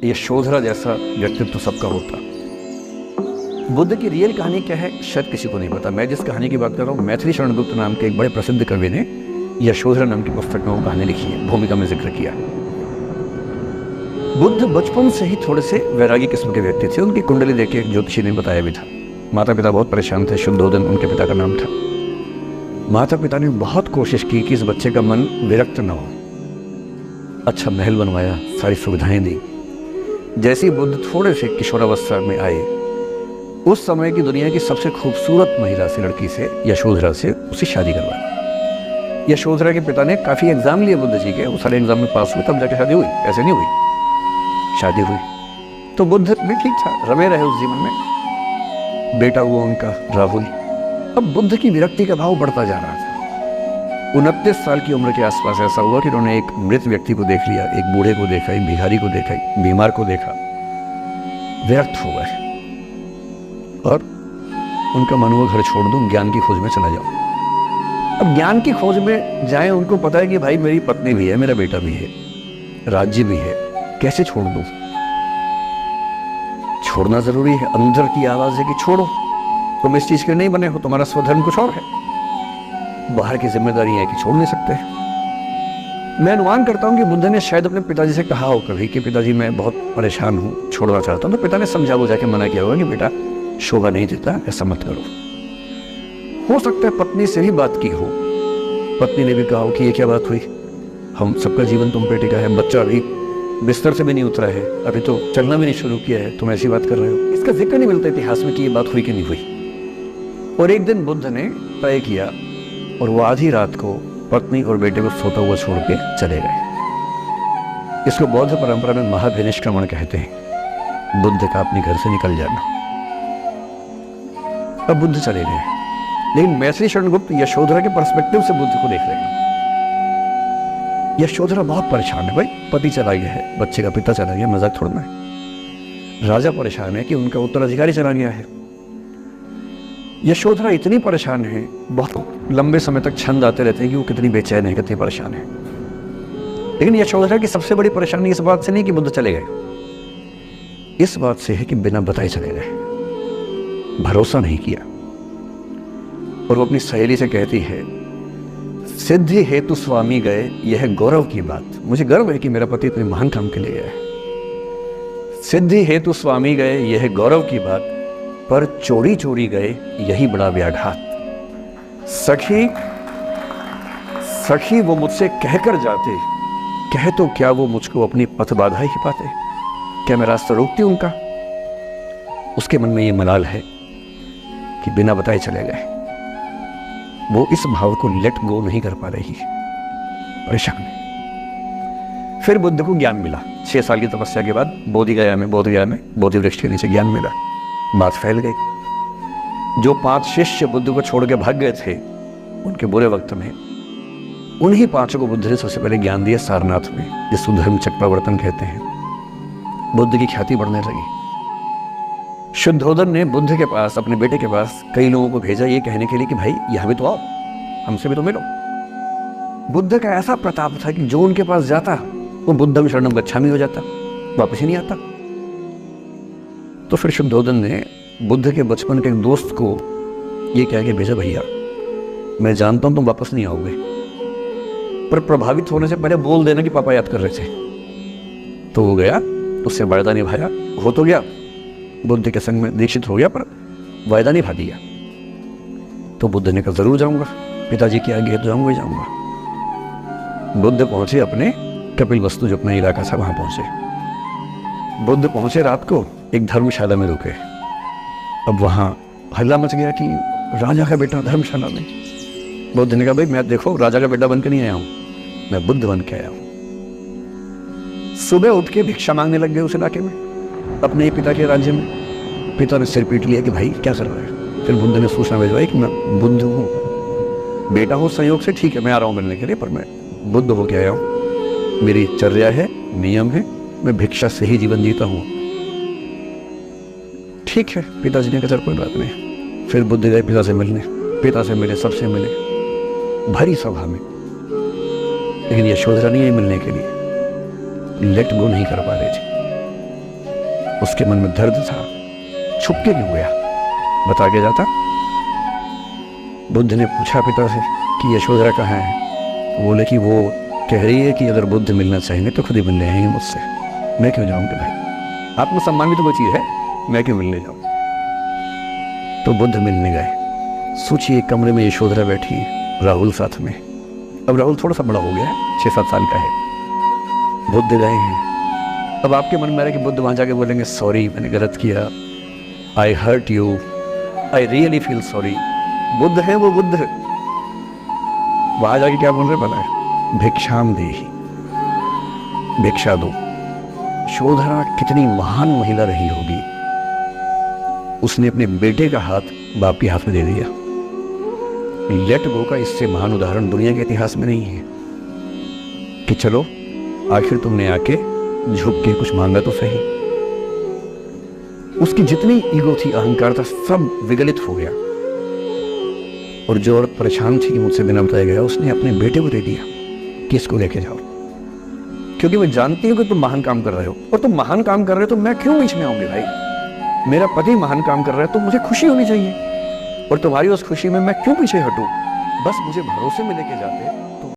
यशोधरा जैसा व्यक्तित्व सबका होता। बुद्ध की रियल कहानी क्या है शायद किसी को नहीं पता। मैं जिस कहानी की बात कर रहा हूँ, मैथिली शरण गुप्त नाम के एक बड़े प्रसिद्ध कवि ने यशोधरा नाम की पुस्तक में वो कहानी लिखी है, भूमिका में जिक्र किया। बुद्ध बचपन से ही थोड़े से वैरागी किस्म के व्यक्ति थे। उनकी कुंडली देख के एक ज्योतिषी ने बताया भी था। माता पिता बहुत परेशान थे। शुद्धोदन उनके पिता का नाम था। माता पिता ने बहुत कोशिश की कि इस बच्चे का मन विरक्त न हो। अच्छा महल बनवाया, सारी सुविधाएं दी। जैसे ही बुद्ध थोड़े से किशोरावस्था में आए, उस समय की दुनिया की सबसे खूबसूरत महिला से, लड़की से, यशोधरा से उसकी शादी करवाई। यशोधरा के पिता ने काफ़ी एग्जाम लिए बुद्ध जी के, वो सारे एग्जाम में पास हुए तब जाके शादी हुई, ऐसे नहीं हुई। शादी हुई तो बुद्ध भी ठीक था, रमे रहे उस जीवन में। बेटा हुआ उनका राहुल। अब बुद्ध की विरक्ति का भाव बढ़ता जा रहा था। 29 साल की उम्र के आसपास ऐसा हुआ कि उन्होंने एक मृत व्यक्ति को देख लिया, एक बूढ़े को देखा, एक भिखारी को देखा, एक बीमार को देखा। विरक्त हो गए और उनका मन हुआ घर छोड़ दूं, ज्ञान की खोज में चला जाऊं। अब ज्ञान की खोज में जाएं, उनको पता है कि भाई मेरी पत्नी भी है, मेरा बेटा भी है, राज्य भी है, कैसे छोड़ दूं? छोड़ना जरूरी है। अंदर की आवाज है कि छोड़ो, तुम इस चीज के नहीं बने हो, तुम्हारा स्वधर्म कुछ और है। बाहर की जिम्मेदारी है कि छोड़ नहीं सकते। मैं अनुमान करता हूं कि बुद्ध ने शायद अपने पिताजी से कहा हो कभी कि पिताजी मैं बहुत परेशान हूं, छोड़ना चाहता हूं। तो पिता ने समझा बुझा के मना किया होगा कि बेटा शोभा नहीं देता, ऐसा मत करो। हो सकता है पत्नी से भी बात की हो, पत्नी ने भी कहा हो कि ये क्या बात हुई, हम सबका जीवन तुम पे टिका है, बच्चा अभी बिस्तर से भी नहीं उतरा है, अभी तो चलना भी नहीं शुरू किया है, तुम ऐसी बात कर रहे हो। इसका जिक्र नहीं मिलता इतिहास में कि ये बात हुई कि नहीं हुई। और एक दिन बुद्ध ने तय किया और वो आधी रात को पत्नी और बेटे को सोता हुआ छोड़ के चले गए। इसको बौद्ध परंपरा में महाभिनिष्क्रमण कहते हैं, बुद्ध का अपने घर से निकल जाना। अब बुद्ध चले गए, लेकिन मैथिली शरण गुप्त यशोधरा के पर्सपेक्टिव से बुद्ध को देख रहे हैं। यशोधरा बहुत परेशान है, भाई पति चला गया है, बच्चे का पिता चला गया, मजाक थोड़ना है। राजा परेशान है कि उनका उत्तराधिकारी चला गया है। यशोधरा इतनी परेशान है, बहुत लंबे समय तक छंद आते रहते हैं कि वो कितनी बेचैन है, कितनी परेशान है। लेकिन यशोधरा की सबसे बड़ी परेशानी इस बात से नहीं कि बुद्ध चले गए, इस बात से है कि बिना बताए चले गए, भरोसा नहीं किया। और वो अपनी सहेली से कहती है, सिद्धि हेतु स्वामी गए, यह गौरव की बात। मुझे गर्व है कि मेरा पति इतने महान काम के लिए गया है। सिद्धि हेतु स्वामी गए, यह गौरव की बात, पर चोरी चोरी गए, यही बड़ा व्याघात। सखी सखी वो मुझसे कहकर जाते, कह तो क्या वो मुझको अपनी पथ बाधा ही पाते, क्या मैं रास्ता रोकती उनका? उसके मन में ये मलाल है कि बिना बताए चले गए। वो इस भाव को लेट गो नहीं कर पा रही, परेशान है। फिर बुद्ध को ज्ञान मिला 6 साल की तपस्या के बाद, बोधगया में बोधि वृक्ष के नीचे ज्ञान मिला। बात फैल गई। जो 5 शिष्य बुद्ध को छोड़ के भाग गए थे उनके बुरे वक्त में, उन्हीं 5 को बुद्ध ने सबसे पहले ज्ञान दिया सारनाथ में, जिसको धर्म चक्रवर्तन कहते हैं। बुद्ध की ख्याति बढ़ने लगी। शुद्धोदन ने बुद्ध के पास, अपने बेटे के पास कई लोगों को भेजा ये कहने के लिए कि भाई यहां भी तो आओ, हमसे भी तो मिलो। बुद्ध का ऐसा प्रताप था कि जो उनके पास जाता वो बुद्धम शरणम गच्छामि हो जाता, वापस ही नहीं आता। तो फिर शुद्धोदन ने बुद्ध के बचपन के एक दोस्त को ये कह के भेजा, भैया मैं जानता हूं तुम वापस नहीं आओगे, पर प्रभावित होने से पहले बोल देना कि पापा याद कर रहे थे। तो वो गया, उससे वायदा निभाया, हो तो गया, बुद्ध के संग में दीक्षित हो गया, पर वायदा निभा दिया। तो बुद्ध ने कहा जरूर जाऊंगा, पिताजी की आगे तो जाऊंगा ही जाऊंगा। बुद्ध पहुंचे अपने कपिलवस्तु, जो अपना इलाका था, वहां पहुंचे। बुद्ध पहुंचे रात को, एक धर्मशाला में रुके। अब वहां हल्ला मच गया कि राजा का बेटा धर्मशाला में। बुद्ध ने कहा भाई मैं देखो राजा का बेटा बनकर नहीं आया हूं, मैं बुद्ध बन के आया हूं। सुबह उठ के भिक्षा मांगने लग गए उस इलाके में, अपने ही पिता के राज्य में। पिता ने सिर पीट लिया कि भाई क्या कर रहा है। फिर बुद्ध ने सूचना भिजवाई कि मैं बुद्ध हूँ, बेटा हूँ संयोग से, ठीक है मैं आ रहा हूँ मिलने के लिए, पर मैं बुद्ध होके आया हूँ, मेरी चर्या है, नियम है, मैं भिक्षा से ही जीवन जीता हूँ। ठीक है, पिताजी ने कहा चल कोई बात नहीं। फिर बुद्ध गए पिता से मिलने, पिता से मिले, सबसे मिले, भरी सभा में। लेकिन यशोधरा नहीं आई मिलने के लिए, लेट गो नहीं कर पा रही थी। उसके मन में दर्द था, छुप के क्यों गया, बता के जाता। बुद्ध ने पूछा पिता से कि यशोधरा कहाँ है। तो बोले कि वो कह रही है कि अगर बुद्ध मिलना चाहेंगे तो खुद ही मिलने आएंगे मुझसे, मैं क्यों जाऊँगी भाई, आत्मसम्मान भी तो कोई चीज़ है, मैं क्यों मिलने जाऊँ। तो बुद्ध मिलने गए। सोचिए एक कमरे में यशोधरा बैठी, राहुल साथ में। अब राहुल थोड़ा सा बड़ा हो गया है, 6-7 साल का है। बुद्ध गए हैं। अब आपके मन में आ रहा है कि बुद्ध वहाँ जाके बोलेंगे सॉरी मैंने गलत किया, I hurt you, I really feel sorry. Buddha है वो बुद्ध, वहाँ जाके क्या बोल रहे भला है, भिक्षाम देहि, भिक्षा दो। यशोधरा कितनी महान महिला रही होगी, उसने अपने बेटे का हाथ बाप के हाथ में दे दिया। लेट गो का इससे महान उदाहरण दुनिया के इतिहास में नहीं है कि चलो आखिर तुमने आके झुक के कुछ मांगा तो सही। उसकी जितनी ईगो थी, अहंकार था, सब विगलित हो गया। और जो औरत परेशान थी कि मुझसे बिना बताया गया, उसने अपने बेटे को दे दिया कि इसको लेके जाओ, क्योंकि मैं जानती हूँ कि तुम महान काम कर रहे हो, और तुम महान काम कर रहे हो तो मैं क्यों बीच में आऊंगी भाई। मेरा पति महान काम कर रहा है तो मुझे खुशी होनी चाहिए, और तुम्हारी उस खुशी में मैं क्यों पीछे हटूं। बस मुझे भरोसे में लेके जाते